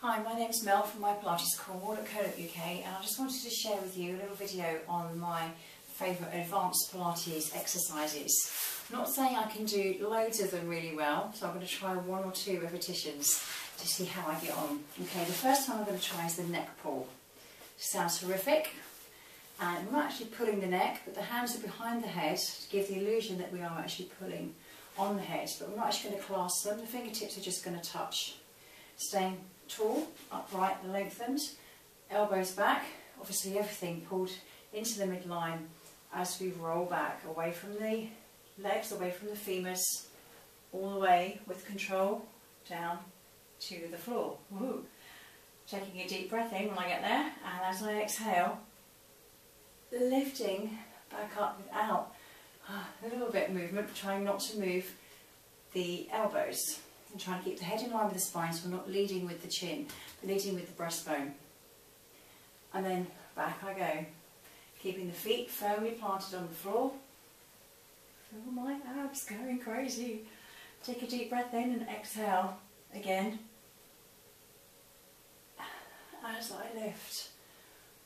Hi, my name is Mel from my Pilates UK, and I just wanted to share with you a little video on my favourite advanced Pilates exercises. I'm not saying I can do loads of them really well, so I'm going to try 1 or 2 repetitions to see how I get on. Okay, the first one I'm going to try is the neck pull. Sounds horrific, and we're not actually pulling the neck, but the hands are behind the head to give the illusion that we are actually pulling on the head, but we're not actually going to clasp them. The fingertips are just going to touch. Staying tall, upright, lengthened, elbows back, obviously everything pulled into the midline as we roll back, away from the legs, away from the femurs, all the way with control down to the floor. Woohoo! Taking a deep breath in when I get there, and as I exhale, lifting back up without a little bit of movement, trying not to move the elbows. And trying to keep the head in line with the spine, so we're not leading with the chin, but leading with the breastbone. And then back I go, keeping the feet firmly planted on the floor. Feel my abs going crazy. Take a deep breath in and exhale again as I lift.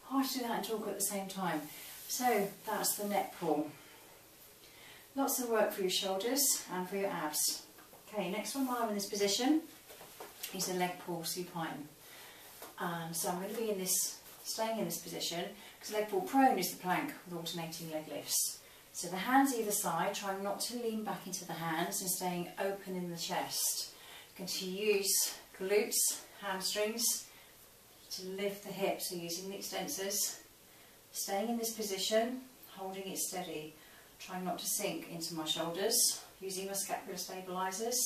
Hard to do that and talk at the same time. So that's the neck pull. Lots of work for your shoulders and for your abs. Okay, next one while I'm in this position is a leg pull supine. So I'm going to be in this, staying in this position, because leg pull prone is the plank with alternating leg lifts. So the hands either side, trying not to lean back into the hands and staying open in the chest. Going to use glutes, hamstrings to lift the hips, so using the extensors. Staying in this position, holding it steady, trying not to sink into my shoulders. Using my scapular stabilisers,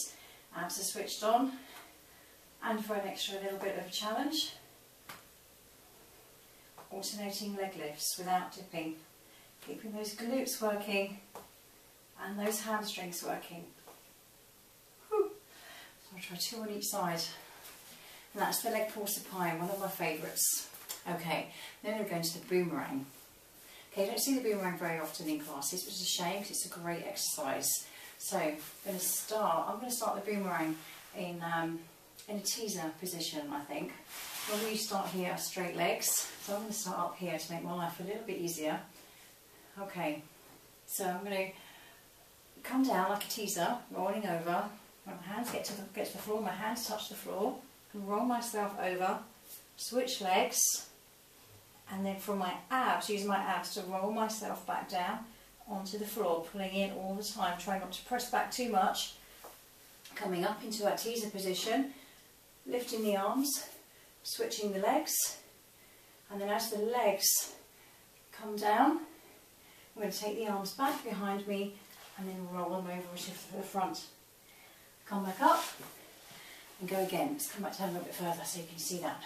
abs are switched on, and for an extra little bit of a challenge, alternating leg lifts without dipping, keeping those glutes working and those hamstrings working. Whew. So I'll try 2 on each side, and that's the leg pull supine, one of my favourites. Okay, then we're going to the boomerang. Okay, I don't see the boomerang very often in classes, which is a shame because it's a great exercise. So I'm going to start the boomerang in a teaser position, I think. When we start here, straight legs. So I'm going to start up here to make my life a little bit easier. Okay, so I'm going to come down like a teaser, rolling over. When my hands get to the floor, my hands touch the floor, and roll myself over, switch legs, and then from my abs, use my abs to roll myself back down onto the floor, pulling in all the time, trying not to press back too much. Coming up into our teaser position, lifting the arms, switching the legs, and then as the legs come down, I'm going to take the arms back behind me and then roll them over to the front. Come back up and go again. Let's come back down a little bit further so you can see that.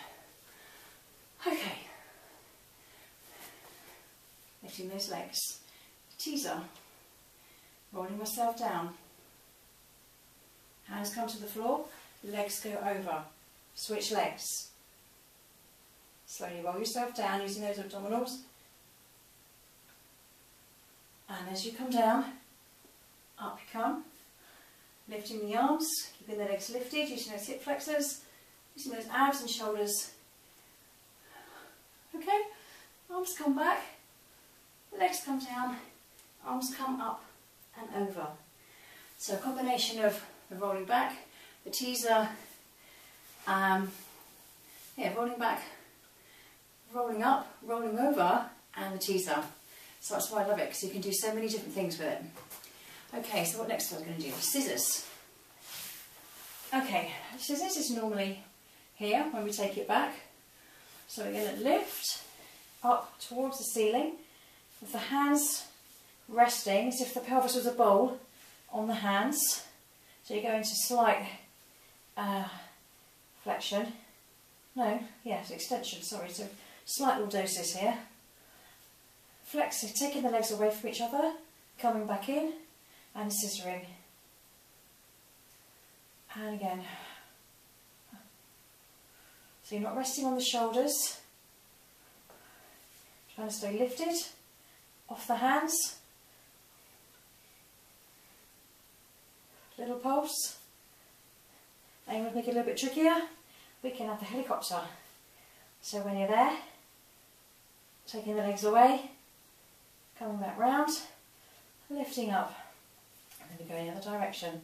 Okay. Lifting those legs. Teaser, rolling myself down, hands come to the floor, legs go over, switch legs, slowly roll yourself down using those abdominals, and as you come down, up you come, lifting the arms, keeping the legs lifted, using those hip flexors, using those abs and shoulders. Okay, arms come back, legs come down, arms come up and over. So a combination of the rolling back, the teaser, rolling back, rolling up, rolling over, and the teaser. So that's why I love it, because you can do so many different things with it. Okay, so what next am I going to do? Scissors. Okay, scissors is normally here when we take it back. So we're going to lift up towards the ceiling with the hands resting as if the pelvis was a bowl on the hands. So you go into slight flexion. No, yes, extension, sorry. So slight lordosis here. Flexing, taking the legs away from each other, coming back in and scissoring. And again. So you're not resting on the shoulders. Trying to stay lifted off the hands. Little pulse. I'm going to make it a little bit trickier. we can have the helicopter. So when you're there, taking the legs away, coming back round, lifting up, and then we go in the other direction.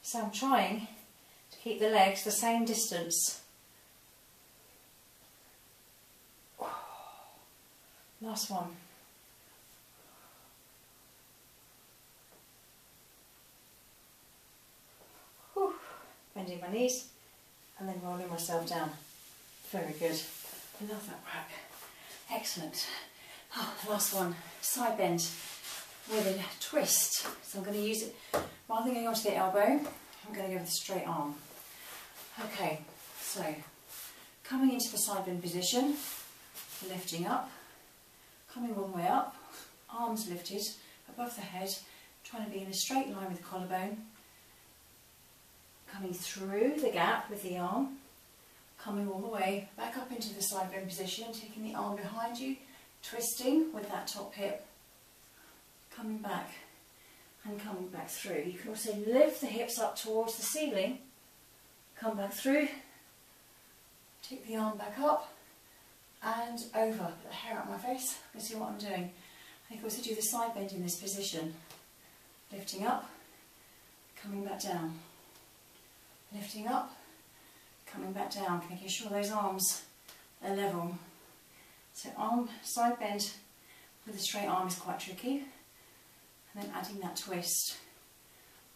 So I'm trying to keep the legs the same distance. Last one. Whew. Bending my knees and then rolling myself down. Very good. I love that work. Excellent. Oh, the last one. Side bend with a twist. So I'm going to use it, rather than going onto the elbow, I'm going to go with a straight arm. Okay, so coming into the side bend position, lifting up, coming all the way up, arms lifted above the head, trying to be in a straight line with the collarbone, coming through the gap with the arm, coming all the way back up into the side bend position, taking the arm behind you, twisting with that top hip, coming back and coming back through. You can also lift the hips up towards the ceiling, come back through, take the arm back up and over. Put the hair out of my face, you can see what I'm doing. I can also do the side bend in this position, lifting up, coming back down, lifting up, coming back down, making sure those arms are level. So arm side bend with a straight arm is quite tricky. And then adding that twist.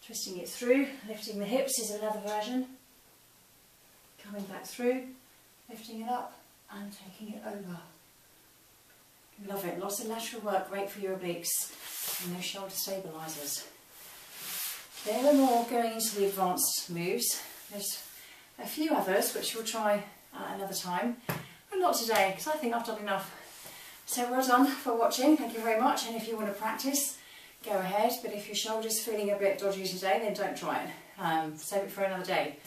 Twisting it through, lifting the hips is another version. Coming back through, lifting it up and taking it over. Love it. Lots of lateral work, great for your obliques. And those shoulder stabilisers. There are more going into the advanced moves. There's a few others which we'll try another time. But not today, because I think I've done enough. So well done for watching. Thank you very much. And if you want to practice, go ahead, but if your shoulder's feeling a bit dodgy today, then don't try it. Save it for another day.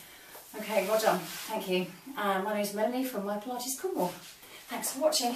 Okay, well done. Thank you. My name's Melanie from My Pilates Cornwall. Thanks for watching.